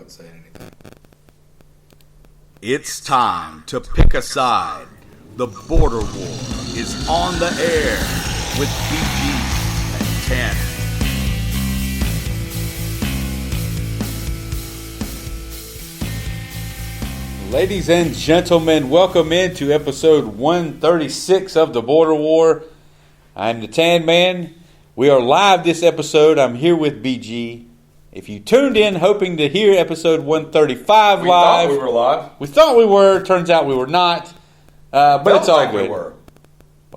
wasn't saying anything. It's time to pick a side. The Border War is on the air with BG and TanMan. Ladies and gentlemen, welcome into episode 136 of the Border War. I'm the TanMan. We are live this episode. I'm here with BG. If you tuned in hoping to hear episode 135 live. We thought we were live. We thought we were. Turns out we were not. But it's all good. We were.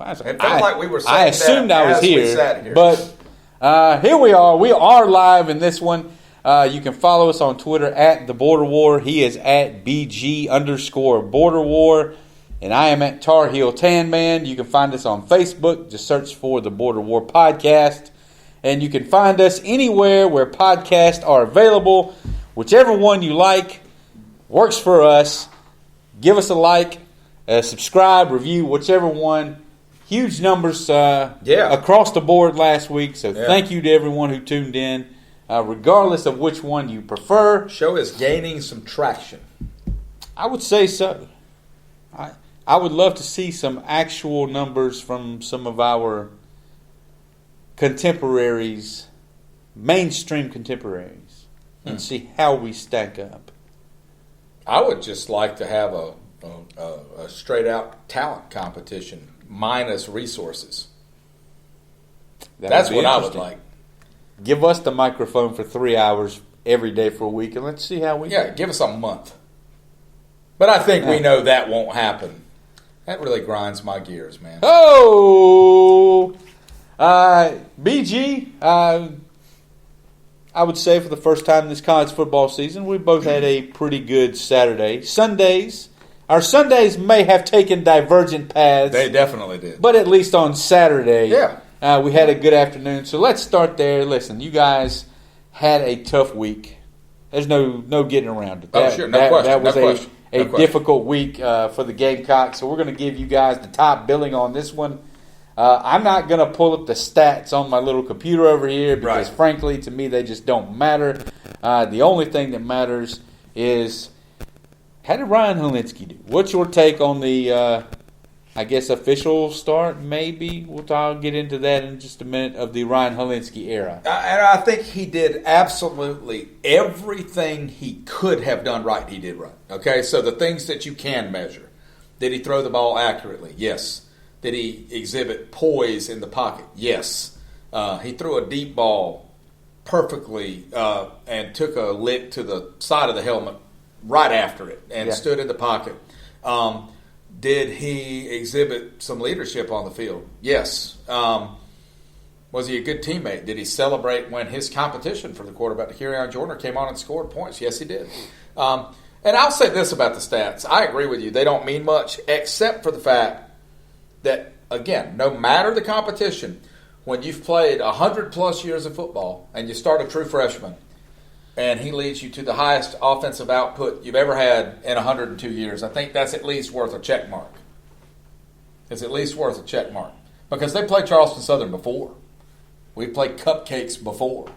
It felt like we were saying I assumed that I was as we here. sat here. But here we are. We are live in this one. You can follow us on Twitter at The Border War. He is at BG_Border War. And I am at Tar Heel TanMan. You can find us on Facebook. Just search for The Border War Podcast. And you can find us anywhere where podcasts are available. Whichever one you like works for us. Give us a like, subscribe, review, whichever one. Huge numbers across the board last week. So thank you to everyone who tuned in. Regardless of which one you prefer. Show is gaining some traction. I would say so. I would love to see some actual numbers from some of our contemporaries, mainstream contemporaries, and see how we stack up. I would just like to have a straight out talent competition minus resources. That's what I would like. Give us the microphone for 3 hours every day for a week, and let's see how we do. Give us a month. But I think we know that won't happen. That really grinds my gears, man. Oh! BG, I would say for the first time this college football season, we both had a pretty good Saturday. Our Sundays may have taken divergent paths. They definitely did. But at least on Saturday, we had a good afternoon. So let's start there. Listen, you guys had a tough week. There's no getting around it. Sure. No question. That was no question. a difficult week for the Gamecocks. So we're going to give you guys the top billing on this one. I'm not going to pull up the stats on my little computer over here because, frankly, to me, they just don't matter. The only thing that matters is, how did Ryan Hilinski do? What's your take on the, official start, maybe? I'll get into that in just a minute, of the Ryan Hilinski era. And I think he did absolutely everything he could have done right, he did right. Okay, so the things that you can measure. Did he throw the ball accurately? Yes. Did he exhibit poise in the pocket? Yes. He threw a deep ball perfectly and took a lick to the side of the helmet right after it and stood in the pocket. Did he exhibit some leadership on the field? Yes. Was he a good teammate? Did he celebrate when his competition for the quarterback, Kerryon Joyner, came on and scored points? Yes, he did. And I'll say this about the stats. I agree with you. They don't mean much except for the fact that, again, no matter the competition, when you've played 100-plus years of football and you start a true freshman and he leads you to the highest offensive output you've ever had in 102 years, I think that's at least worth a check mark. It's at least worth a check mark. Because they played Charleston Southern before. We played cupcakes before.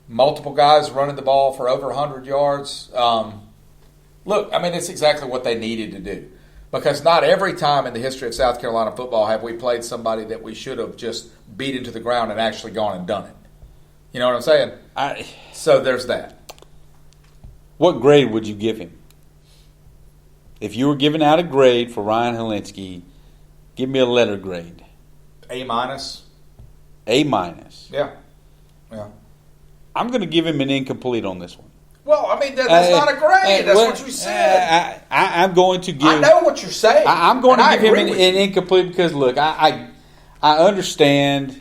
Multiple guys running the ball for over 100 yards. Look, I mean, it's exactly what they needed to do. Because not every time in the history of South Carolina football have we played somebody that we should have just beat into the ground and actually gone and done it. You know what I'm saying? So there's that. What grade would you give him? If you were giving out a grade for Ryan Hilinski, give me a letter grade. A minus. A minus. Yeah. I'm going to give him an incomplete on this one. Well, I mean, that's not a grade. That's what you said. I'm going to give... I know what you're saying. I'm going to give him an incomplete because, look, I understand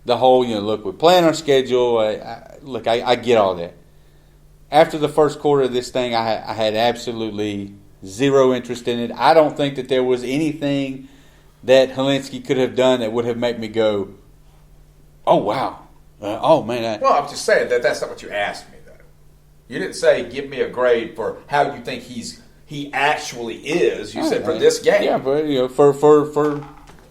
the whole, look, we plan our schedule. I get all that. After the first quarter of this thing, I had absolutely zero interest in it. I don't think that there was anything that Hilinski could have done that would have made me go, oh, wow. Oh, man. Well, I'm just saying that's not what you asked me. You didn't say give me a grade for how you think he actually is. You said for this game. Yeah, but for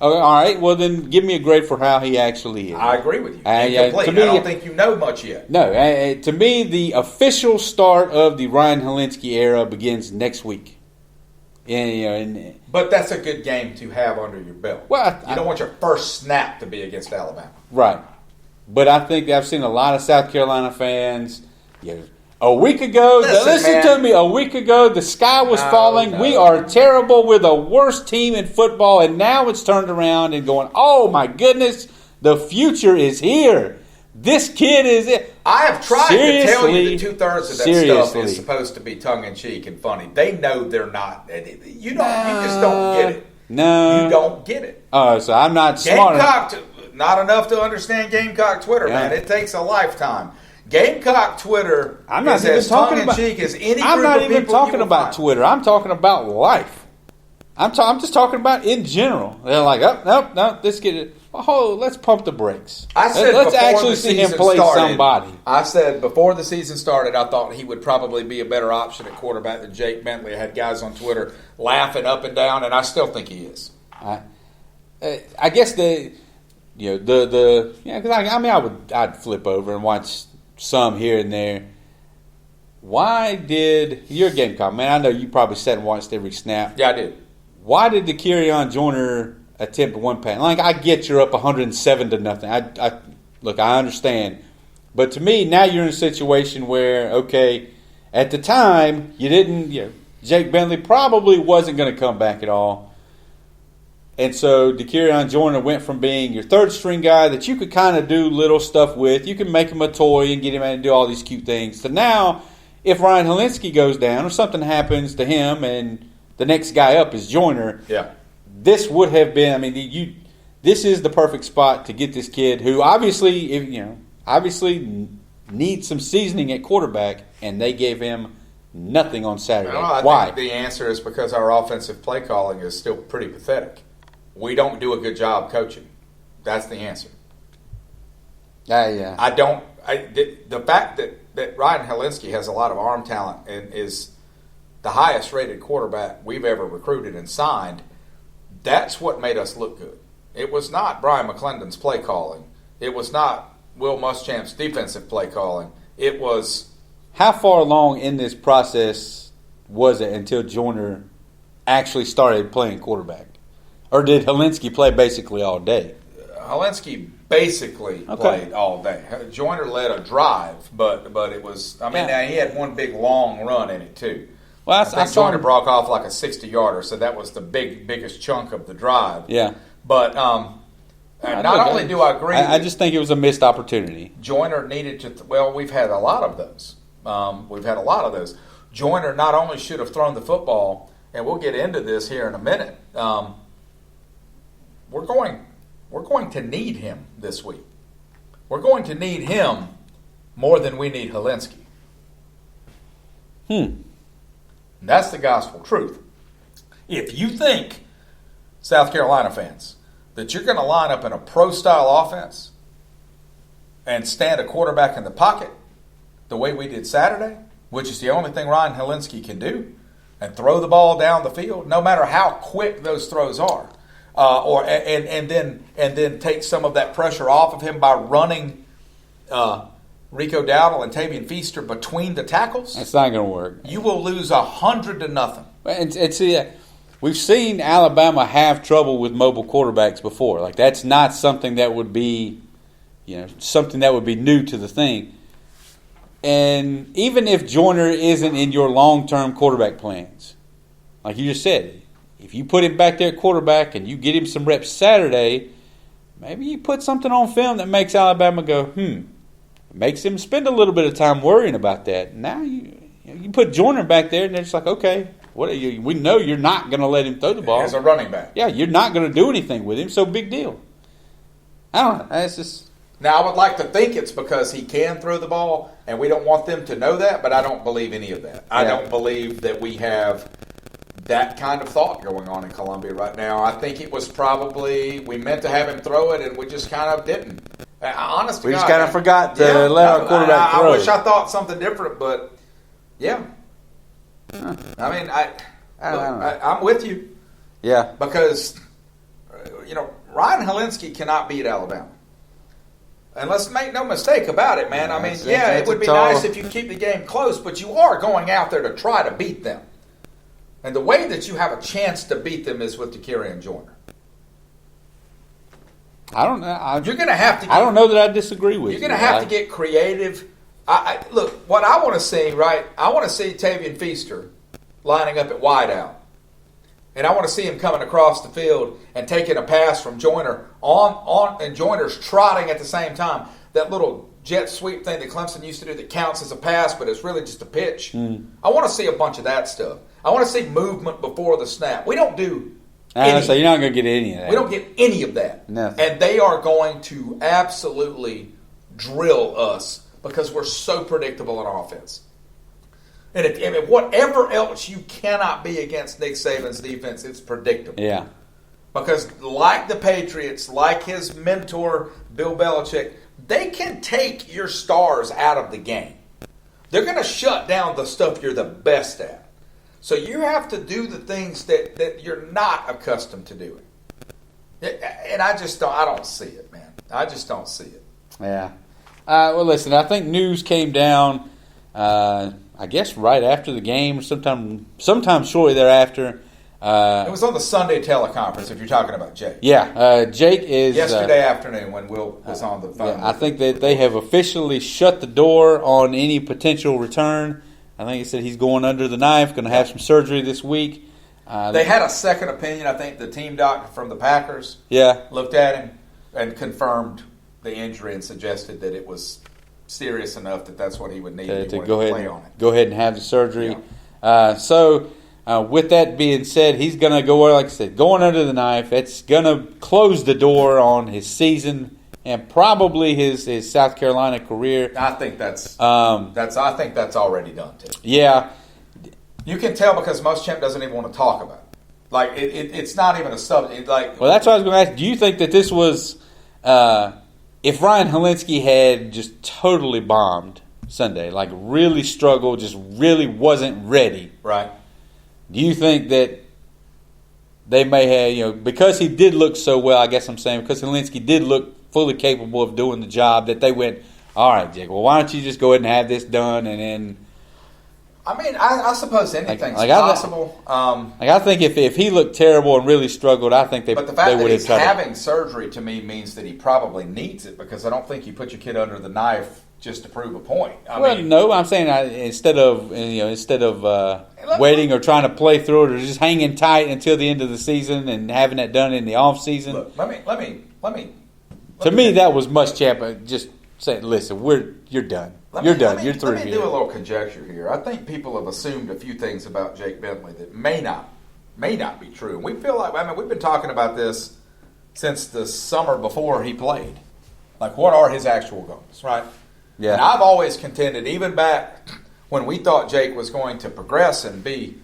Oh, all right. Well, then give me a grade for how he actually is. I agree with you. To me, I don't think you know much yet. No. To me, the official start of the Ryan Hilinski era begins next week. But that's a good game to have under your belt. Well, you don't want your first snap to be against Alabama. Right. But I think I've seen a lot of South Carolina fans. A week ago, listen to me. A week ago, the sky was falling. No. We are terrible. We're the worst team in football. And now it's turned around and going, oh, my goodness, the future is here. This kid is it. I have tried to tell you that 2/3 of that stuff is supposed to be tongue-in-cheek and funny. They know they're not. You just don't get it. No. You don't get it. Oh, so I'm not smart enough. Not enough to understand Gamecock Twitter, man. It takes a lifetime. Gamecock Twitter is as tongue-in-cheek as any group of people. I'm not even talking about Twitter. I'm talking about life. I'm just talking about in general. They're like, no, let's get it. Oh, let's pump the brakes. Let's actually see him play somebody. I said before the season started, I thought he would probably be a better option at quarterback than Jake Bentley. I had guys on Twitter laughing up and down, and I still think he is. I guess because I'd flip over and watch some here and there. Why did you're a Gamecock man? I know you probably sat and watched every snap. Yeah, I did. Why did the Kerryon Joyner attempt one pass? Like, I get you're up 107-0. I understand, but to me now you're in a situation where at the time you didn't. Jake Bentley probably wasn't going to come back at all, and so Kerryon Joyner went from being your third string guy that you could kind of do little stuff with. You can make him a toy and get him out and do all these cute things. So now, if Ryan Hilinski goes down or something happens to him and the next guy up is Joyner, this would have been. I mean, this is the perfect spot to get this kid who obviously needs some seasoning at quarterback, and they gave him nothing on Saturday. I think the answer is because our offensive play calling is still pretty pathetic. We don't do a good job coaching. That's the answer. Yeah. The fact that Ryan Hilinski has a lot of arm talent and is the highest rated quarterback we've ever recruited and signed, that's what made us look good. It was not Brian McClendon's play calling. It was not Will Muschamp's defensive play calling. It was... How far along in this process was it until Joyner actually started playing quarterback? Or did Hilinski play basically all day? Hilinski basically played all day. Joyner led a drive, but it was... now he had one big long run in it too. Well, I think Joyner broke off like a 60-yarder, so that was the biggest chunk of the drive. Yeah. But not only do I agree... I just think it was a missed opportunity. Joyner needed to... we've had a lot of those. Joyner not only should have thrown the football, and we'll get into this here in a minute, we're going to need him this week. We're going to need him more than we need Hilinski. And that's the gospel truth. If you think, South Carolina fans, that you're going to line up in a pro-style offense and stand a quarterback in the pocket the way we did Saturday, which is the only thing Ryan Hilinski can do, and throw the ball down the field, no matter how quick those throws are, and then take some of that pressure off of him by running Rico Dowdle and Tavian Feaster between the tackles. That's not going to work. You will lose 100-0. We've seen Alabama have trouble with mobile quarterbacks before. Like, that's not something that would be, something that would be new to the thing. And even if Joyner isn't in your long-term quarterback plans, like you just said, if you put him back there at quarterback and you get him some reps Saturday, maybe you put something on film that makes Alabama go, makes him spend a little bit of time worrying about that. Now you put Joyner back there, and they're just like, okay, we know you're not going to let him throw the ball. As a running back. Yeah, you're not going to do anything with him, so big deal. I don't know. It's just... Now, I would like to think it's because he can throw the ball, and we don't want them to know that, but I don't believe any of that. I don't believe that we have that kind of thought going on in Columbia right now. I think it was probably, we meant to have him throw it, and we just kind of didn't. Honestly, we just kind of forgot to let our quarterback throw. I wish I thought something different, but yeah. I mean, I'm with you. Yeah. Because Ryan Hilinski cannot beat Alabama. And let's make no mistake about it, man. It would be nice if you keep the game close, but you are going out there to try to beat them. And the way that you have a chance to beat them is with Takirian Joyner. I don't know. You're going to have to. I don't know that I disagree with you. You're going to have to get creative. Look, what I want to see, right? I want to see Tavian Feaster lining up at wideout. And I want to see him coming across the field and taking a pass from Joyner and Joyner's trotting at the same time. That little jet sweep thing that Clemson used to do that counts as a pass, but it's really just a pitch. I want to see a bunch of that stuff. I want to see movement before the snap. We don't do so you're not going to get any of that. We don't get any of that. Nothing. And they are going to absolutely drill us because we're so predictable in offense. And whatever else you cannot be against Nick Saban's defense, it's predictable. Yeah. Because like the Patriots, like his mentor, Bill Belichick, they can take your stars out of the game. They're going to shut down the stuff you're the best at. So you have to do the things that you're not accustomed to doing. And I don't see it, man. I just don't see it. Yeah. Well, listen, I think news came down, I guess right after the game, sometime shortly thereafter. It was on the Sunday teleconference, if you're talking about Jake. Yeah, Jake is... Yesterday afternoon when Will was on the phone. Yeah, I think that they have officially shut the door on any potential return. I think he said he's going under the knife, going to have some surgery this week. They had a second opinion. I think the team doctor from the Packers looked at him and confirmed the injury and suggested that it was serious enough that that's what he would need to go ahead and have the surgery. Yeah. With that being said, he's going to go, like I said, going under the knife. It's going to close the door on his season and probably his South Carolina career. I think that's already done too. Yeah, you can tell because Muschamp doesn't even want to talk about it. Like it's not even a subject. Well, that's what I was going to ask. Do you think that this was if Ryan Hilinski had just totally bombed Sunday, like really struggled, just really wasn't ready, right? Do you think that they may have, because he did look so well, I guess I'm saying, because Hilinski did look fully capable of doing the job, that they went, all right, Jake, well, why don't you just go ahead and have this done and then... I mean, I suppose anything's possible. I think if he looked terrible and really struggled, I think But the fact that he's having surgery to me means that he probably needs it, because I don't think you put your kid under the knife just to prove a point. No, I'm saying instead of waiting or trying to play through it or just hanging tight until the end of the season and having that done in the off season. Look, let me. To me, that was Muschamp just saying, "Listen, you're done. You're done. You're through." Let me do a little conjecture here. I think people have assumed a few things about Jake Bentley that may not be true. And we feel like we've been talking about this since the summer before he played. Like, what are his actual goals, right? Yeah. And I've always contended, even back when we thought Jake was going to progress and be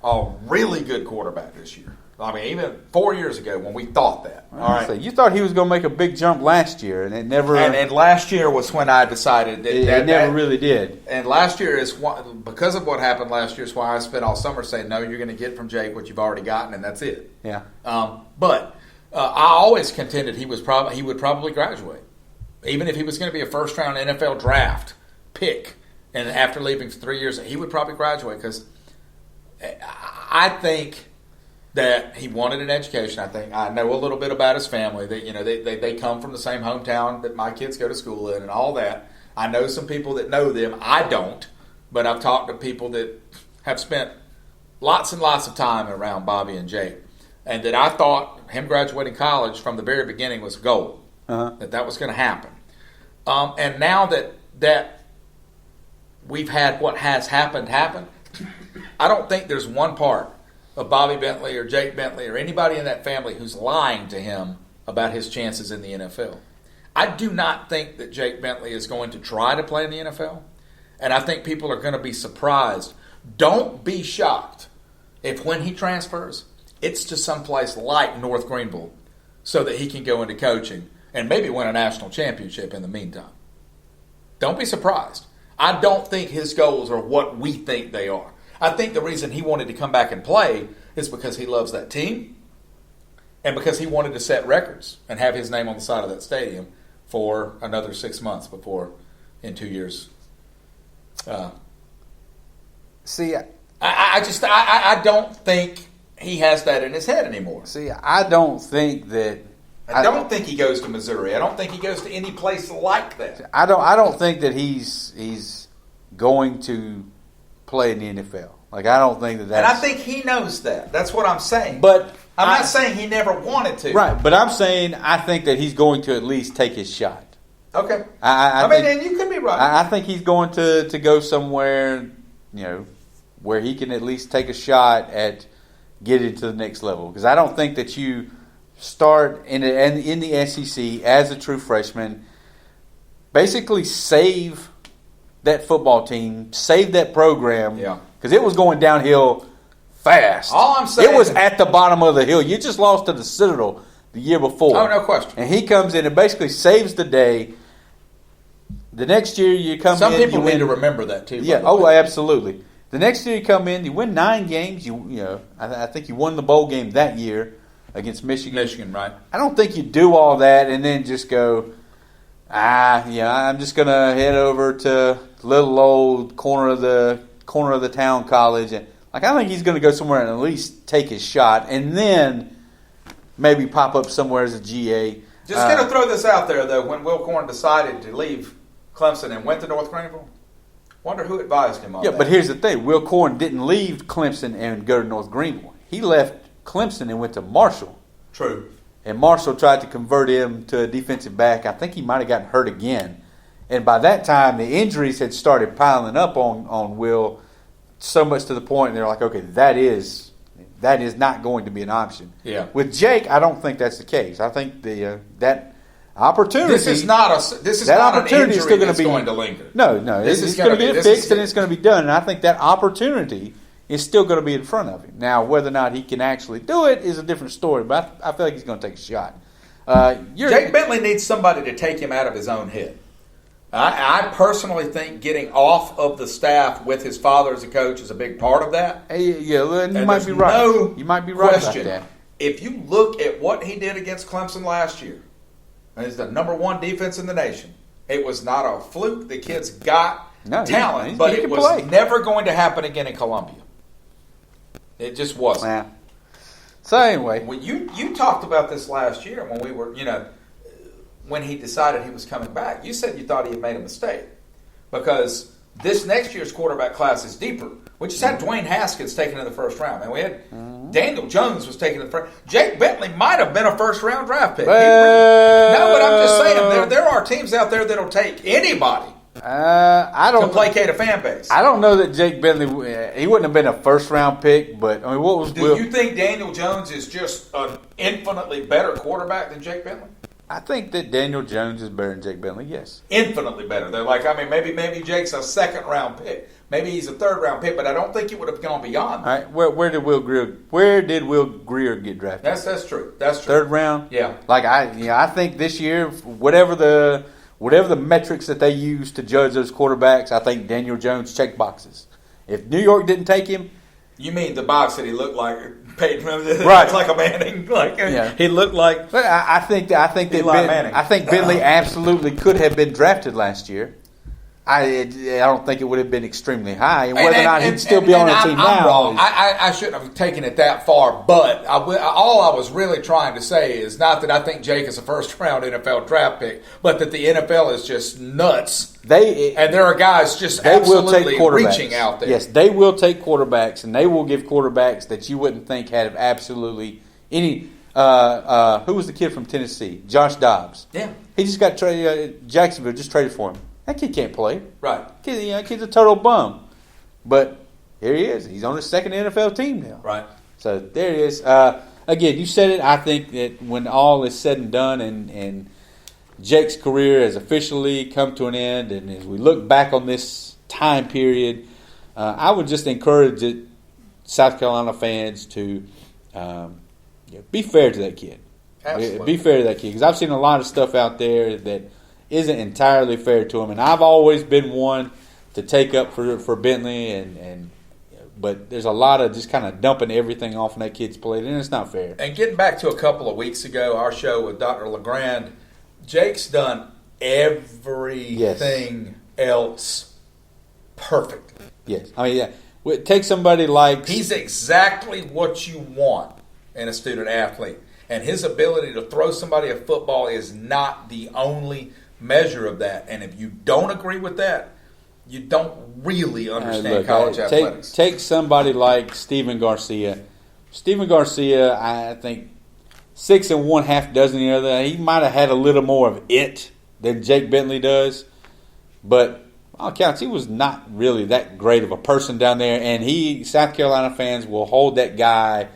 a really good quarterback this year. I mean, even 4 years ago when we thought that. All right. So you thought he was going to make a big jump last year, and it never. And last year was when I decided that it never really did. And last year is because of what happened last year is why I spent all summer saying, no, you're going to get from Jake what you've already gotten, and that's it. Yeah. But I always contended he would probably graduate, even if he was going to be a first-round NFL draft pick, and after leaving for 3 years, he would probably graduate because I think that he wanted an education. I know a little bit about his family. That they come from the same hometown that my kids go to school in and all that. I know some people that know them. I don't, but I've talked to people that have spent lots and lots of time around Bobby and Jake, and that I thought him graduating college from the very beginning was a goal. That was going to happen. And now that we've had what has happened happen, I don't think there's one part of Bobby Bentley or Jake Bentley or anybody in that family who's lying to him about his chances in the NFL. I do not think that Jake Bentley is going to try to play in the NFL, and I think people are going to be surprised. Don't be shocked if when he transfers, it's to someplace like North Greenville so that he can go into coaching and maybe win a national championship in the meantime. Don't be surprised. I don't think his goals are what we think they are. I think the reason he wanted to come back and play is because he loves that team And because he wanted to set records and have his name on the side of that stadium for another 6 months before, in 2 years. See, I don't think he has that in his head anymore. See, I don't think that. I don't think he goes to Missouri. I don't think he goes to any place like that. I don't think that he's going to play in the NFL. Like, I don't think that. And I think he knows that. That's what I'm saying. But I'm not saying he never wanted to. Right, but I'm saying I think that he's going to at least take his shot. Okay. I mean, and you could be right. I think he's going to go somewhere, where he can at least take a shot at getting to the next level. Because I don't think that you start in the SEC as a true freshman, basically save that football team, save that program. Yeah. Because it was going downhill fast. All I'm saying, it was at the bottom of the hill. You just lost to the Citadel the year before. Oh, no question. And he comes in and basically saves the day. The next year you come in. Some people need to remember that too. Yeah. Oh, absolutely. The next year you come in, you win 9 games. I think you won the bowl game that year against Michigan. Michigan, right? I don't think you do all that and then just go, I'm just gonna head over to little old corner of the town college. And I think he's gonna go somewhere and at least take his shot, and then maybe pop up somewhere as a GA. Just gonna throw this out there though. When Will Corn decided to leave Clemson and went to North Greenville, wonder who advised him on that. Yeah, but here's the thing: Will Corn didn't leave Clemson and go to North Greenville. He left Clemson and went to Marshall. True. And Marshall tried to convert him to a defensive back. I think he might have gotten hurt again. And by that time, the injuries had started piling up on Will, so much to the point they're like, okay, that is not going to be an option. Yeah. With Jake, I don't think that's the case. I think that opportunity. This is not an injury that's going to linger. No, it's going to get fixed and it's going to be done. And I think that opportunity is still going to be in front of him. Now, whether or not he can actually do it is a different story, but I feel like he's going to take a shot. Jake Bentley needs somebody to take him out of his own head. I personally think getting off of the staff with his father as a coach is a big part of that. You might be right. You might be right about that. If you look at what he did against Clemson last year, it's the number 1 defense in the nation. It was not a fluke. The kid's got talent, but it was never going to happen again in Columbia. It just wasn't. Yeah. So anyway, when you talked about this last year when we were, when he decided he was coming back, you said you thought he had made a mistake because this next year's quarterback class is deeper. We just had Dwayne Haskins taken in the first round, and we had Daniel Jones was taken in the first. Jake Bentley might have been a first-round draft pick. No, but I'm just saying there are teams out there that'll take anybody. I don't to placate a fan base. I don't know that Jake Bentley. He wouldn't have been a first-round pick, but I mean, what was? Do you think Daniel Jones is just an infinitely better quarterback than Jake Bentley? I think that Daniel Jones is better than Jake Bentley. Yes, infinitely better. They're like, maybe Jake's a second-round pick, maybe he's a third-round pick, but I don't think he would have gone beyond that. All right, where did Will Grier get drafted? That's true. That's true. Third round. Yeah. Like I think this year, whatever the metrics that they use to judge those quarterbacks, I think Daniel Jones checked boxes. If New York didn't take him, you mean the box that he looked like Peyton? Right, like a Manning. He looked like. But I think Bentley absolutely could have been drafted last year. I don't think it would have been extremely high, and whether or not he'd still be on the team now. I'm wrong. I shouldn't have taken it that far, but all I was really trying to say is not that I think Jake is a first-round NFL draft pick, but that the NFL is just nuts. And there are guys just absolutely reaching out there. Yes, they will take quarterbacks, and they will give quarterbacks that you wouldn't think had absolutely any. Who was the kid from Tennessee? Josh Dobbs. Yeah, he just got traded. Jacksonville just traded for him. That kid can't play. Right. Kid's a total bum. But here he is. He's on his second NFL team now. Right. So there he is. Again, you said it. I think that when all is said and done and Jake's career has officially come to an end, and as we look back on this time period, I would just encourage South Carolina fans to be fair to that kid. Absolutely. Be fair to that kid. Because I've seen a lot of stuff out there that isn't entirely fair to him, and I've always been one to take up for Bentley and But there's a lot of just kind of dumping everything off on that kid's plate, and it's not fair. And getting back to a couple of weeks ago, our show with Dr. LeGrand, Jake's done everything else perfectly. Yes. I mean, yeah. Take somebody like... He's exactly what you want in a student athlete. And his ability to throw somebody a football is not the only measure of that. And if you don't agree with that, you don't really understand college athletics. Take somebody like Steven Garcia. Steven Garcia, I think 6 1/2 dozen the other. He might have had a little more of it than Jake Bentley does. But all counts, he was not really that great of a person down there. And South Carolina fans will hold that guy.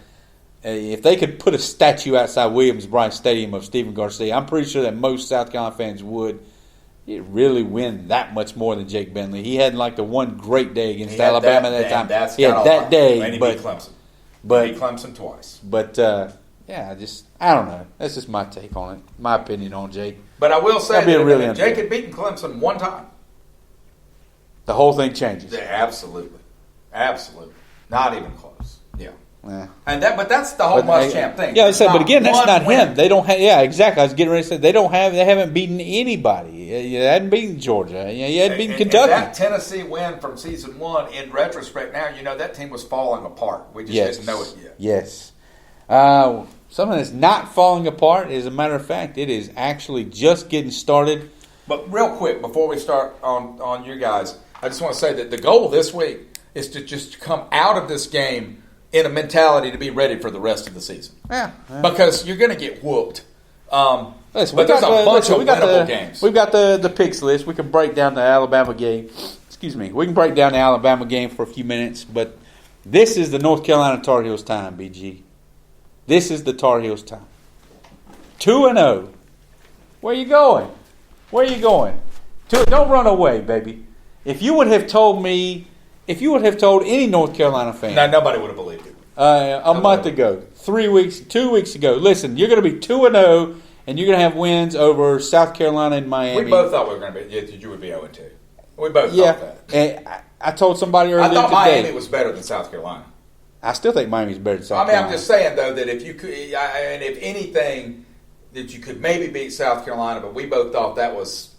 If they could put a statue outside Williams-Brice Stadium of Steven Garcia, I'm pretty sure that most South Carolina fans would really win that much more than Jake Bentley. He had like the one great day against Alabama at that time. He had that day. And he beat Clemson. He beat Clemson twice. But, I don't know. That's just my take on it, my opinion on Jake. But I will say that really if Jake had beaten Clemson one time, the whole thing changes. Yeah, absolutely. Absolutely. Not even close. Yeah. But that's the whole Muschamp thing. Yeah, I said, but again, that's not him. They don't have. Yeah, exactly. I was getting ready to say they haven't beaten anybody. They hadn't beaten Georgia. He hadn't beaten Kentucky. And that Tennessee win from season 1, in retrospect, now that team was falling apart. We just didn't know it yet. Yes. Something that's not falling apart. As a matter of fact, it is actually just getting started. But real quick, before we start on you guys, I just want to say that the goal this week is to just come out of this game in a mentality to be ready for the rest of the season. Yeah. Because you're going to get whooped. But there's a bunch of winnable games. We've got the picks list. We can break down the Alabama game. Excuse me. We can break down the Alabama game for a few minutes. But this is the North Carolina Tar Heels time, BG. This is the Tar Heels time. 2-0. Where you going? Don't run away, baby. If you would have told any North Carolina fan. No, nobody would have believed it. A month ago, 2 weeks ago. Listen, you're going to be 2-0, and you're going to have wins over South Carolina and Miami. We both thought we were going to be. You would be 0-2. We both thought that. And I told somebody earlier today. I thought Miami was better than South Carolina. I still think Miami's better than South Carolina. I'm just saying though that if you could, and if anything, that you could maybe beat South Carolina, but we both thought that was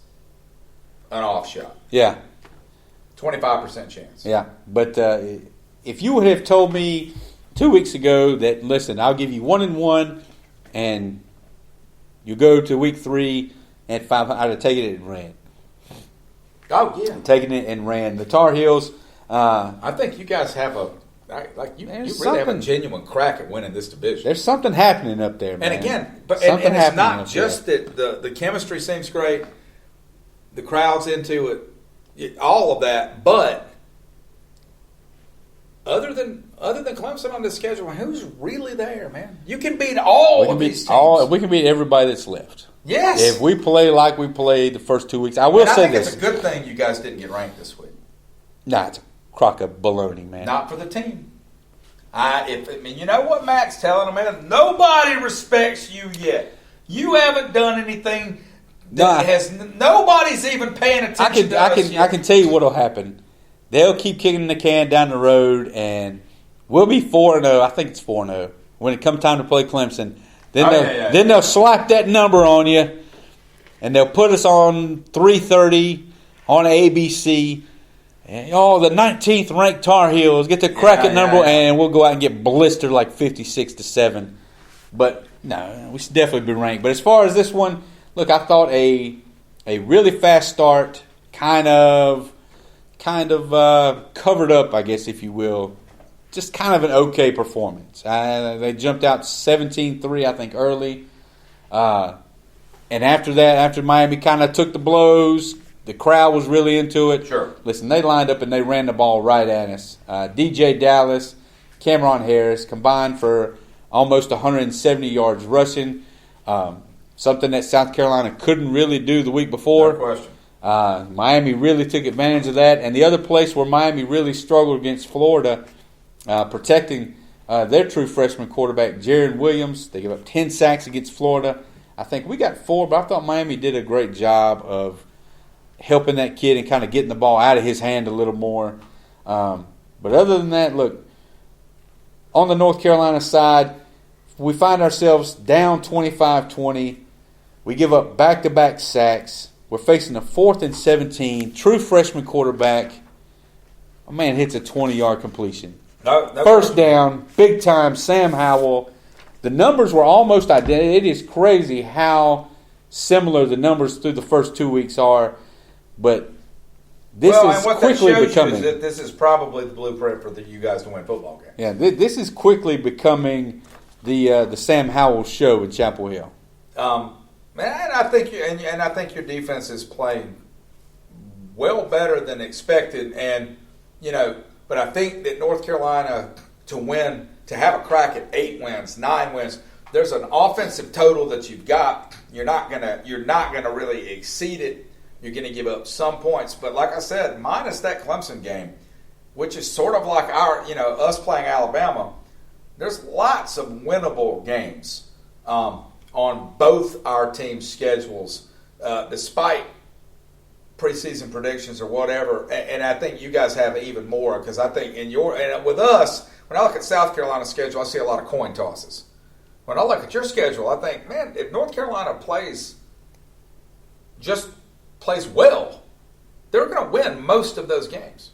an off shot. Yeah. 25% chance. Yeah, but if you would have told me 2 weeks ago that, listen, I'll give you 1-1, and you go to week 3 at 500, I'd have taken it and ran. Oh yeah, taken it and ran. The Tar Heels. I think you guys have you really have a genuine crack at winning this division. There's something happening up there, man. And again, and it's not just that the chemistry seems great, the crowd's into it. All of that, but other than Clemson on this schedule, who's really there, man? You can beat all of these teams. We can beat everybody that's left. Yes. If we play like we played the first 2 weeks, I think it's a good thing you guys didn't get ranked this week. Nah, it's a crock of baloney, man. Not for the team. You know what Matt's telling them, man? Nobody respects you yet. You haven't done anything. Nobody's even paying attention to us yet. I can tell you what'll happen. They'll keep kicking the can down the road, and we'll be 4-0. I think it's 4-0 when it comes time to play Clemson. Then they'll slap that number on you, and they'll put us on 3:30 on ABC. And, the 19th ranked Tar Heels get the cracket number, and we'll go out and get blistered like 56-7. But no, we should definitely be ranked. But as far as this one. Look, I thought a really fast start, kind of covered up, I guess, if you will. Just kind of an okay performance. They jumped out 17-3, I think, early. And after that, after Miami kind of took the blows, the crowd was really into it. Sure. Listen, they lined up and they ran the ball right at us. DJ Dallas, Cameron Harris combined for almost 170 yards rushing. Something that South Carolina couldn't really do the week before. No question. Miami really took advantage of that. And the other place where Miami really struggled against Florida, protecting their true freshman quarterback, Jaron Williams. They gave up 10 sacks against Florida. I think we got 4, but I thought Miami did a great job of helping that kid and kind of getting the ball out of his hand a little more. But other than that, look, on the North Carolina side, we find ourselves down 25-20. We give up back-to-back sacks. We're facing a 4th and 17. True freshman quarterback. A man hits a 20-yard completion. First down, big time, Sam Howell. The numbers were almost identical. It is crazy how similar the numbers through the first 2 weeks are. But this is quickly becoming. That this is probably the blueprint for you guys to win football games. Yeah, this is quickly becoming the Sam Howell show in Chapel Hill. Man, I think I think your defense is playing well better than expected, and but I think that North Carolina to have a crack at 8 wins, 9 wins. There's an offensive total that you've got. You're not gonna really exceed it. You're gonna give up some points, but like I said, minus that Clemson game, which is sort of like us playing Alabama. There's lots of winnable games on both our teams' schedules, despite preseason predictions or whatever. And I think you guys have even more because I think and with us, when I look at South Carolina's schedule, I see a lot of coin tosses. When I look at your schedule, I think, man, if North Carolina plays well, they're going to win most of those games.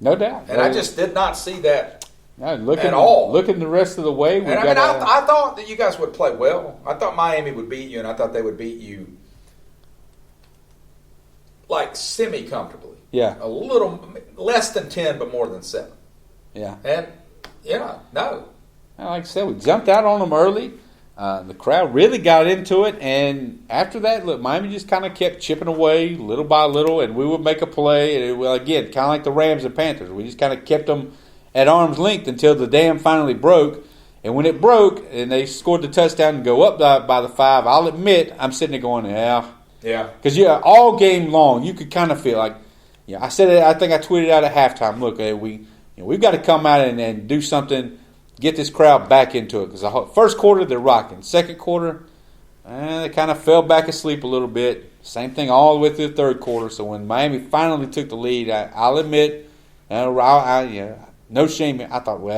No doubt. And I just did not see that. No, at all. Looking the rest of the way. I thought that you guys would play well. I thought Miami would beat you, and I thought they would beat you like semi-comfortably. Yeah. A little less than 10, but more than 7. Yeah. And, no. Like I said, we jumped out on them early. The crowd really got into it, and after that, look, Miami just kind of kept chipping away little by little, and we would make a play. And again, kind of like the Rams and Panthers. We just kind of kept them at arm's length until the dam finally broke. And when it broke and they scored the touchdown and go up by the 5, I'll admit I'm sitting there going, yeah. Because all game long you could kind of feel like, I said it. I think I tweeted out at halftime. Look, we've got to come out and do something, get this crowd back into it. Because the first quarter they're rocking. Second quarter, they kind of fell back asleep a little bit. Same thing all the way through the third quarter. So when Miami finally took the lead, I'll admit, no shame. I thought, we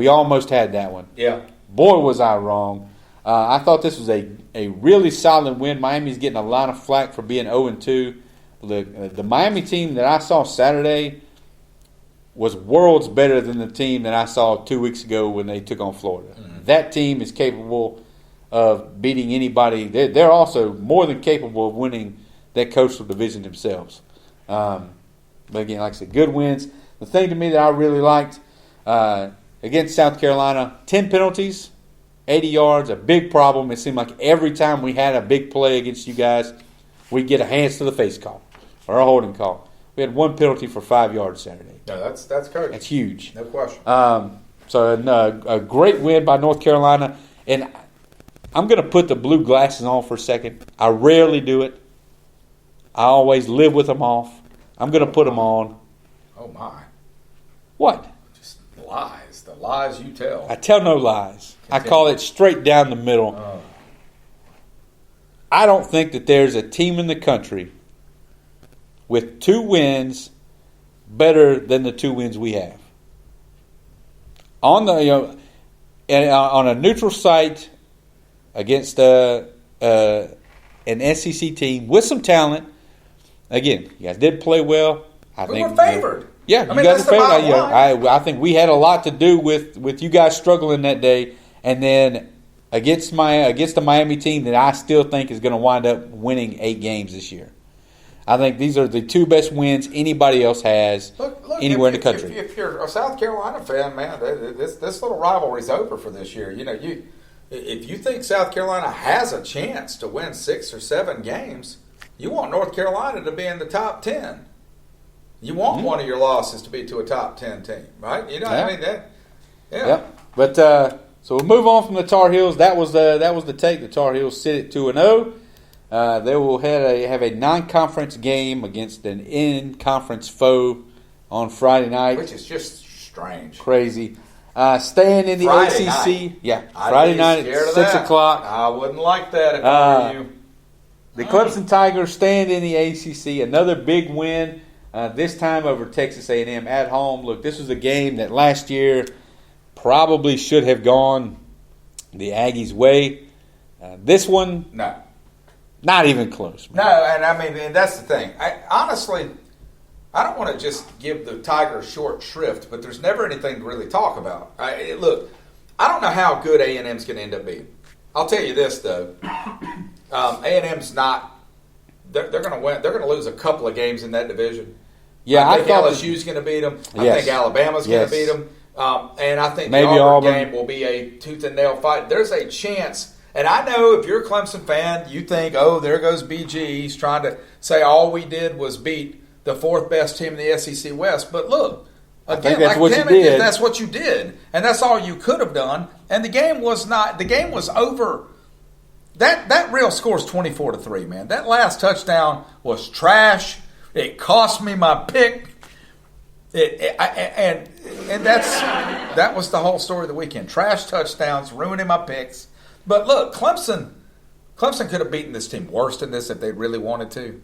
almost had that one. Yeah. Boy, was I wrong. I thought this was a really solid win. Miami's getting a lot of flack for being 0-2. Look, the Miami team that I saw Saturday was worlds better than the team that I saw 2 weeks ago when they took on Florida. Mm-hmm. That team is capable of beating anybody. They're also more than capable of winning that coastal division themselves. But again, like I said, good wins. The thing to me that I really liked against South Carolina, 10 penalties, 80 yards, a big problem. It seemed like every time we had a big play against you guys, we'd get a hands to the face call or a holding call. We had 1 penalty for 5 yards Saturday. No, that's coach. That's huge. No question. So a great win by North Carolina. And I'm going to put the blue glasses on for a second. I rarely do it. I always live with them off. I'm going to put them on. Oh, my. What? Just lies. The lies you tell. I tell no lies. Continue. I call it straight down the middle. Oh. I don't think that there's a team in the country with 2 wins better than the 2 wins we have. On the on a neutral site against an SEC team with some talent. Again, you guys did play well. We were favored. Yeah, you guys were favored. I think we had a lot to do with you guys struggling that day, and then against the Miami team that I still think is going to wind up winning 8 games this year. I think these are the 2 best wins anybody else has anywhere in the country. If you're a South Carolina fan, man, this little rivalry's over for this year. If you think South Carolina has a chance to win 6 or 7 games, you want North Carolina to be in the top 10. You want one of your losses to be to a top 10 team, right? You know what I mean? Yeah. But so we'll move on from the Tar Heels. That was the take. The Tar Heels sit at 2-0. They will have a non-conference game against an in-conference foe on Friday night, which is just strange, crazy. Staying in the Friday ACC, night. Friday night at 6 o'clock. I wouldn't like that if I were you. The Clemson Tigers staying in the ACC, another big win This time over Texas A&M at home. Look, this was a game that last year probably should have gone the Aggies' way. This one, No. not even close. Man. No, and I mean, and that's the thing. Honestly, I don't want to just give the Tigers short shrift, but there's never anything to really talk about. Look, I don't know how good A&M's going to end up being. I'll tell you this, though. A&M's not – they're going to win. They're going to lose a couple of games in that division. Yeah, I think LSU's going to beat them. I think Alabama's going to beat them. And I think maybe the Auburn Auburn game will be a tooth-and-nail fight. There's a chance – and I know if you're a Clemson fan, you think, oh, there goes BG. He's trying to say all we did was beat the fourth best team in the SEC West. But look, again, that's what you did. That's what you did. And that's all you could have done. And the game was not – the game was over. That real score is 24-3, man. That last touchdown was trash. It cost me my pick. And that was the whole story of the weekend. Trash touchdowns, ruining my picks. But look, Clemson could have beaten this team worse than this if they really wanted to.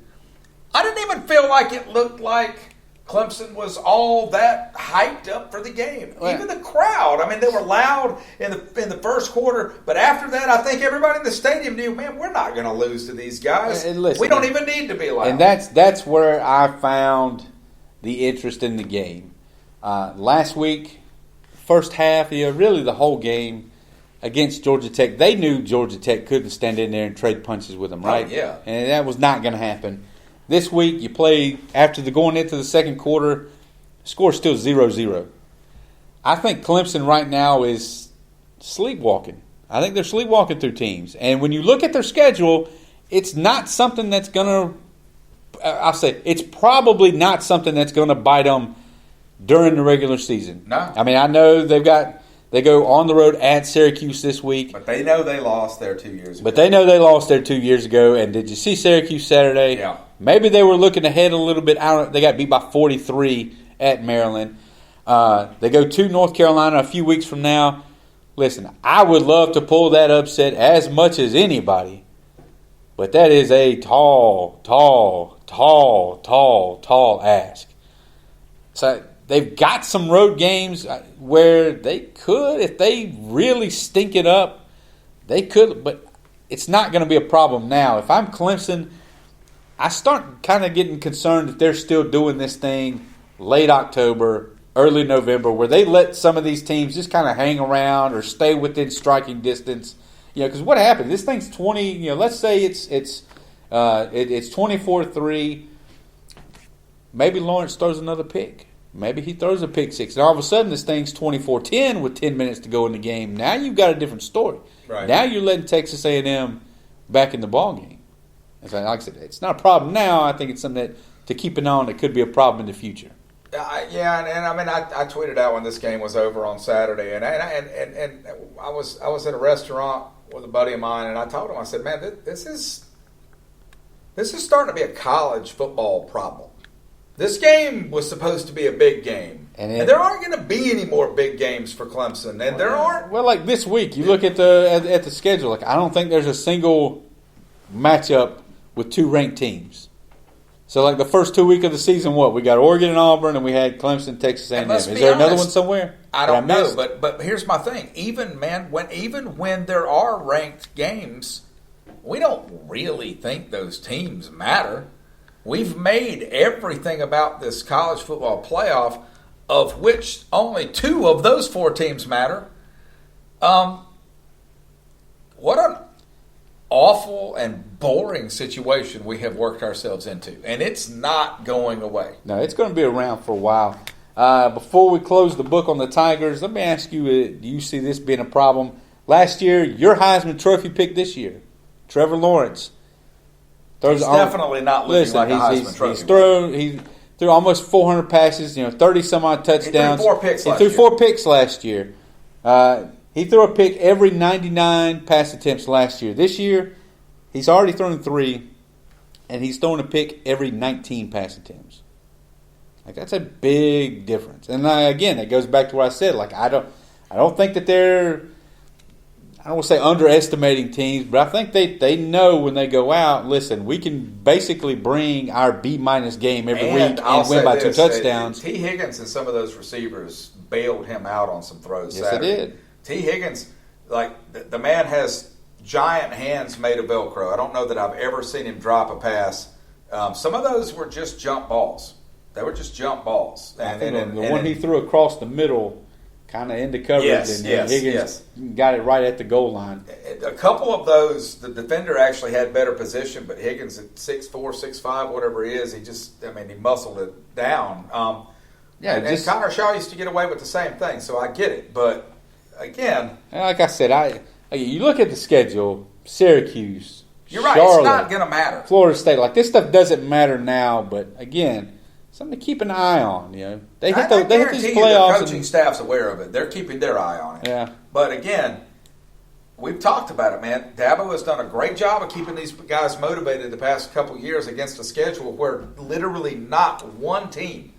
I didn't even feel like it looked like Clemson was all that hyped up for the game. Well, even the crowd. I mean, they were loud in the first quarter, but after that, I think everybody in the stadium knew, man, we're not going to lose to these guys. Listen, we don't even need to be loud. And that's where I found the interest in the game. Last week, first half, really the whole game against Georgia Tech, they knew Georgia Tech couldn't stand in there and trade punches with them, right? Oh, yeah. And that was not going to happen. This week, you play after going into the second quarter, score still 0-0. I think Clemson right now is sleepwalking. I think they're sleepwalking through teams. And when you look at their schedule, it's not something that's going to, I'll say, it's probably not something that's going to bite them during the regular season. No. I mean, I know they go on the road at Syracuse this week. But they know they lost there 2 years ago. And did you see Syracuse Saturday? Yeah. Maybe they were looking ahead a little bit. They got beat by 43 at Maryland. They go to North Carolina a few weeks from now. Listen, I would love to pull that upset as much as anybody. But that is a tall ask. So they've got some road games where they could, if they really stink it up, they could. But it's not going to be a problem now. If I'm Clemson, I start kind of getting concerned that they're still doing this thing late October, early November, where they let some of these teams just kind of hang around or stay within striking distance. Because what happened? This thing's 20. Let's say it's 24-3. Maybe Lawrence throws another pick. Maybe he throws a pick six. And all of a sudden, this thing's 24-10 with 10 minutes to go in the game. Now you've got a different story. Right. Now you're letting Texas A&M back in the ballgame. Like I said, it's not a problem now. I think it's something that to keep an eye on. It could be a problem in the future. And I mean, I tweeted out when this game was over on Saturday, and I was at a restaurant with a buddy of mine, and I told him, I said, man, this is starting to be a college football problem. This game was supposed to be a big game, and there aren't going to be any more big games for Clemson, and there aren't. Well, like this week, you look at the schedule. Like I don't think there's a single matchup with two ranked teams. So, like the first 2 weeks of the season, we got Oregon and Auburn, and we had Clemson, Texas A&M. Is there another one somewhere? I don't know, but here's my thing. Even when there are ranked games, we don't really think those teams matter. We've made everything about this college football playoff, of which only 2 of those 4 teams matter. What an awful and boring situation we have worked ourselves into, and it's not going away. No, it's going to be around for a while. Before we close the book on the Tigers, let me ask you, do you see this being a problem? Last year, your Heisman Trophy pick this year, Trevor Lawrence. He's definitely not looking like a Heisman Trophy. He threw almost 400 passes, 30-some-odd touchdowns. He threw 4 picks last year. He threw a pick every 99 pass attempts last year. This year, he's already thrown 3, and he's thrown a pick every 19 pass attempts. Like that's a big difference. And again, it goes back to what I said. Like I don't think that they're. I don't want to say underestimating teams, but I think they know when they go out, listen, we can basically bring our B-minus game every week and win by 2 touchdowns. T. Higgins and some of those receivers bailed him out on some throws Saturday. Yes, they did. T. Higgins, like, the man has giant hands made of Velcro. I don't know that I've ever seen him drop a pass. Some of those were just jump balls. They were just jump balls. And the one he threw across the middle, kind of into coverage, and Higgins got it right at the goal line. A couple of those, the defender actually had better position, but Higgins at 6'4", 6'5", whatever he is, he muscled it down. And Connor Shaw used to get away with the same thing, so I get it. But, again... Like I said, you look at the schedule, Syracuse, you're right, Charlotte, it's not going to matter. Florida State, like this stuff doesn't matter now, but again, something to keep an eye on. They hit these playoffs. The coaching staff's aware of it. They're keeping their eye on it. Yeah. But again, we've talked about it, man. Dabo has done a great job of keeping these guys motivated the past couple of years against a schedule where literally not one team.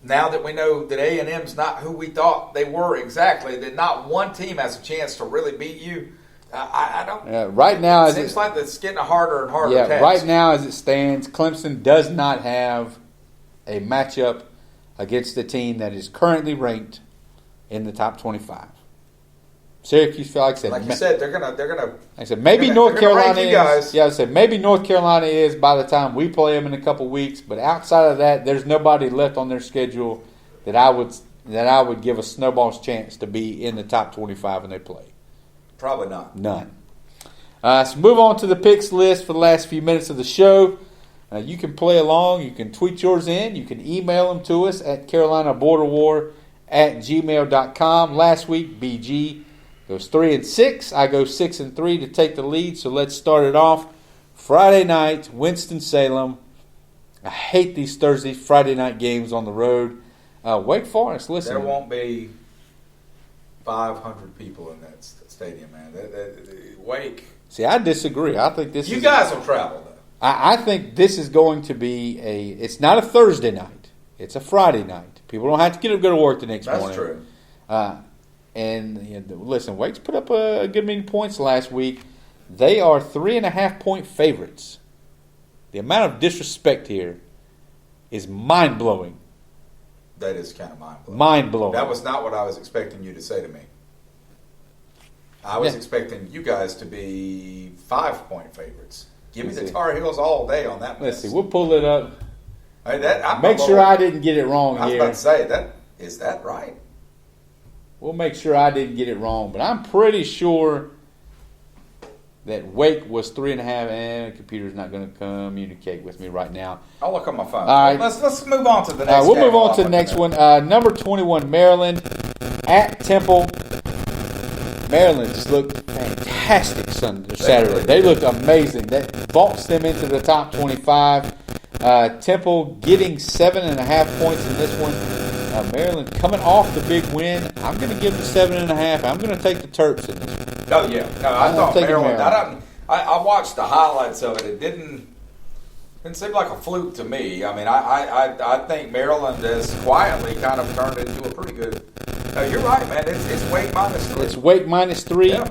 Now that we know that A&M's not who we thought they were exactly, that not one team has a chance to really beat you. I don't. Right now, it seems like it's getting a harder and harder task. Right now, as it stands, Clemson does not have a matchup against the team that is currently ranked in the top 25. Syracuse, like I said, they're gonna. Like I said, maybe North Carolina is. Yeah, I said maybe North Carolina is by the time we play them in a couple weeks. But outside of that, there's nobody left on their schedule that I would give a snowball's chance to be in the top 25 when they play. Probably not. None. So move on to the picks list for the last few minutes of the show. You can play along. You can tweet yours in. You can email them to us at carolinaborderwar@gmail.com. Last week, BG goes 3-6. I go 6-3 to take the lead. So let's start it off. Friday night, Winston-Salem. I hate these Friday night games on the road. Wake Forest, listen. There won't be 500 people in that stadium, man. Wake. See, I disagree. I think this You guys will travel, though. I think this is going to be it's not a Thursday night. It's a Friday night. People don't have to go to work the next morning. That's true. And listen, Wake's put up a good many points last week. They are 3.5-point favorites. The amount of disrespect here is mind-blowing. That is kind of mind-blowing. Mind-blowing. That was not what I was expecting you to say to me. I was expecting you guys to be 5-point favorites. Give me the Tar Heels all day on that. Let's see. We'll pull it up. Make sure I didn't get it wrong here. I was about to say, is that right? We'll make sure I didn't get it wrong. But I'm pretty sure that Wake was 3.5. And the computer's not going to communicate with me right now. I'll look on my phone. All right. Let's move on to the next We'll move on to the next one. Number 21, Maryland at Temple. Maryland just looked fantastic Saturday. They looked amazing. That vaults them into the top 25. Temple getting 7.5 points in this one. Maryland coming off the big win. I'm going to give them 7.5. I'm going to take the Terps in this one. Oh, yeah. No, I thought Maryland. I watched the highlights of it. It didn't seem like a fluke to me. I mean, I think Maryland has quietly kind of turned into a pretty good. No, you're right, man. It's Wake -3. It's Wake -3. Yeah.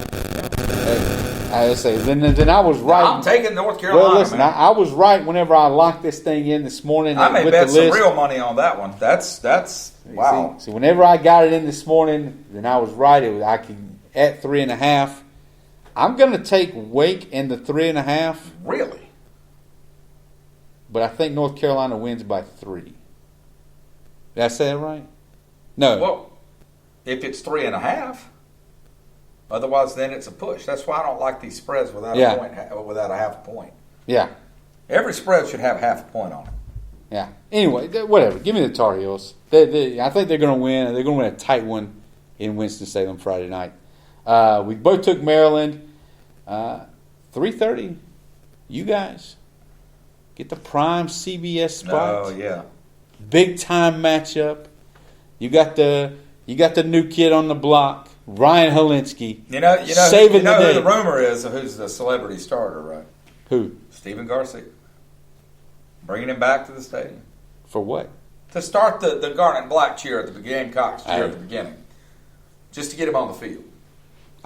I say then I was right. I'm taking North Carolina. Well, listen, I was right whenever I locked this thing in this morning. I may bet some real money on that one. That's wow. See, whenever I got it in this morning, then I was right. I could at 3.5. I'm going to take Wake in the 3.5. Really? But I think North Carolina wins by 3. Did I say that right? No. Well, if it's 3.5. Otherwise, then it's a push. That's why I don't like these spreads without a point, without a half a point. Yeah. Every spread should have half a point on it. Yeah. Anyway, whatever. Give me the Tar Heels. I think they're going to win. They're going to win a tight one in Winston-Salem Friday night. We both took Maryland. 3:30. You guys get the prime CBS spot. Oh yeah. Big time matchup. You got the new kid on the block, Ryan Hilinski. Saving the day. Who the rumor is of who's the celebrity starter, right? Who? Steven Garcia. Bringing him back to the stadium. For what? To start the Garnet and Black cheer at the Gamecocks cheer at the beginning. Just to get him on the field.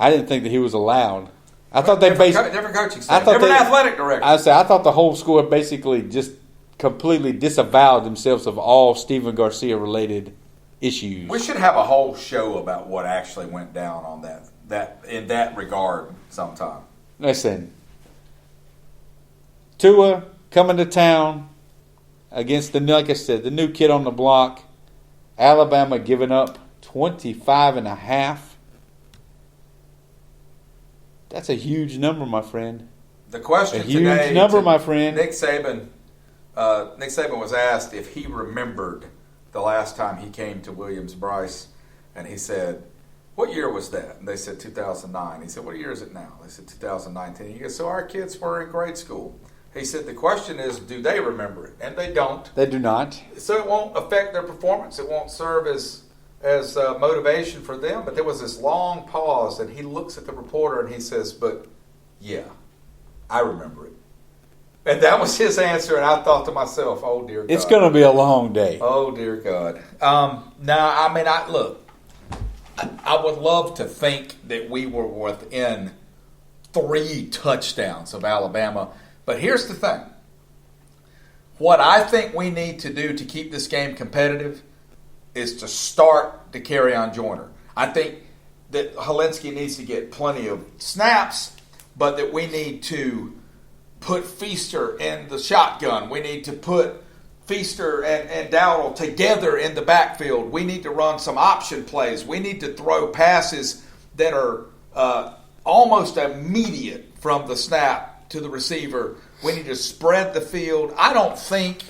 I didn't think that he was allowed. I thought they basically different coaching staff, different athletic director. I thought the whole school had basically just completely disavowed themselves of all Steven Garcia related issues. We should have a whole show about what actually went down on that in that regard sometime. Listen, Tua coming to town against like I said, the new kid on the block. Alabama giving up 25.5. That's a huge number, my friend. The question today, huge number, my friend. Nick Saban was asked if he remembered the last time he came to Williams-Brice, and he said, "What year was that?" And they said 2009. He said, "What year is it now?" They said 2019. He goes, "So our kids were in grade school." He said, "The question is, do they remember it?" And they don't. They do not. So it won't affect their performance. It won't serve as motivation for them. But there was this long pause, and he looks at the reporter and he says, "But yeah, I remember it." And that was his answer. And I thought to myself, "Oh dear God, it's going to be a long day." Oh dear God. Look, I would love to think that we were within 3 touchdowns of Alabama. But here's the thing. What I think we need to do to keep this game competitive is to start to carry on Joyner. I think that Hilinski needs to get plenty of snaps, but that we need to put Feaster in the shotgun. We need to put Feaster and Dowdle together in the backfield. We need to run some option plays. We need to throw passes that are almost immediate from the snap to the receiver. We need to spread the field. I don't think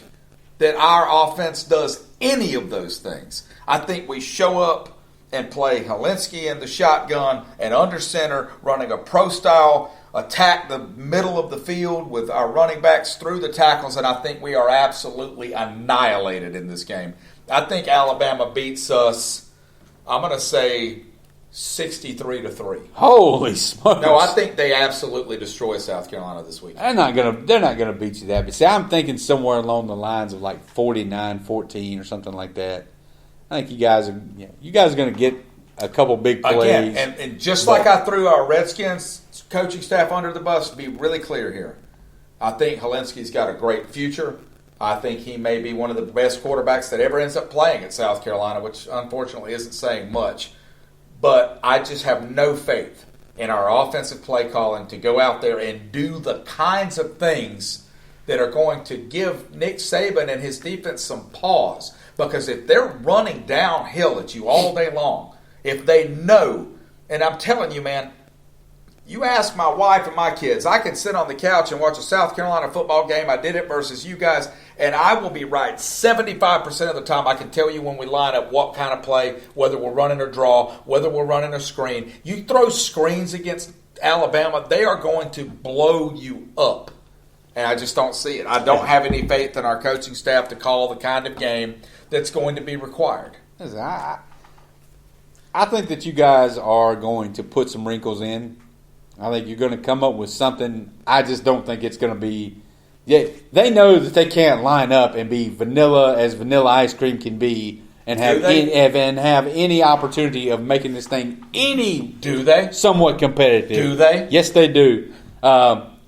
that our offense does any of those things. I think we show up and play Hilinski in the shotgun and under center, running a pro-style attack the middle of the field with our running backs through the tackles, and I think we are absolutely annihilated in this game. I think Alabama beats us, I'm going to say, 63-3. Holy smokes! No, I think they absolutely destroy South Carolina this week. They're not gonna beat you that. But see, I'm thinking somewhere along the lines of like 49-14 or something like that. I think you guys are going to get a couple big plays. Again, and just like I threw our Redskins coaching staff under the bus, to be really clear here, I think Hilinski's got a great future. I think he may be one of the best quarterbacks that ever ends up playing at South Carolina, which unfortunately isn't saying much. But I just have no faith in our offensive play calling to go out there and do the kinds of things that are going to give Nick Saban and his defense some pause. Because if they're running downhill at you all day long, if they know, and I'm telling you, man, you ask my wife and my kids, I can sit on the couch and watch a South Carolina football game. I did it versus you guys, and I will be right 75% of the time. I can tell you when we line up what kind of play, whether we're running a draw, whether we're running a screen. You throw screens against Alabama, they are going to blow you up. And I just don't see it. I don't have any faith in our coaching staff to call the kind of game that's going to be required. I think that you guys are going to put some wrinkles in. I think you're going to come up with something. I just don't think it's going to be. Yeah, they know that they can't line up and be vanilla as vanilla ice cream can be, and have any opportunity of making this thing somewhat competitive. Do they? Yes, they do.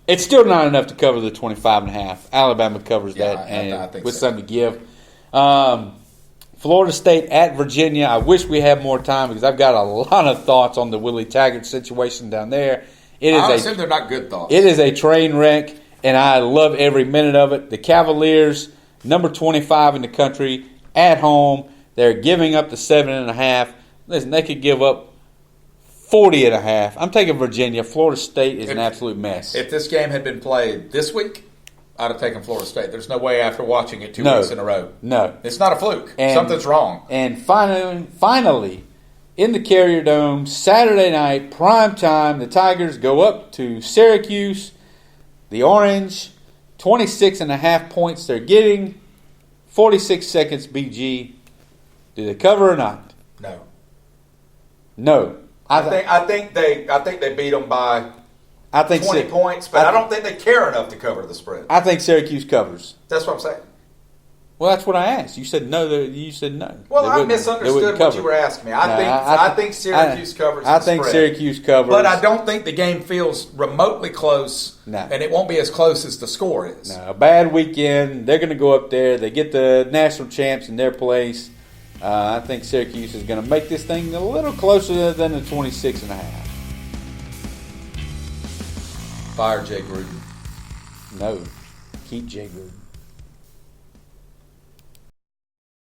It's still not enough to cover the 25.5. Alabama covers that, I think with so. something to give. Florida State at Virginia. I wish we had more time because I've got a lot of thoughts on the Willie Taggart situation down there. I assume they're not good thoughts. It is a train wreck, and I love every minute of it. The Cavaliers, number 25 in the country, at home. They're giving up the 7.5. Listen, they could give up 40.5. I'm taking Virginia. Florida State is an absolute mess. If this game had been played this week, I'd have taken Florida State. There's no way after watching it 2 weeks in a row. No. It's not a fluke. Something's wrong. And finally, in the Carrier Dome, Saturday night, prime time, the Tigers go up to Syracuse. The Orange, 26.5 points they're getting. 46 seconds, BG. Do they cover or not? No. I think they beat them by 20 points, but I don't think they care enough to cover the spread. I think Syracuse covers. That's what I'm saying. Well, that's what I asked. You said no. You said no. Well, I misunderstood what you were asking me. I think Syracuse covers. I think Syracuse covers, but I don't think the game feels remotely close. No. And it won't be as close as the score is. No, a bad weekend. They're going to go up there. They get the national champs in their place. I think Syracuse is going to make this thing a little closer than the 26.5. Fire Jay Gruden. No, keep Jay Gruden.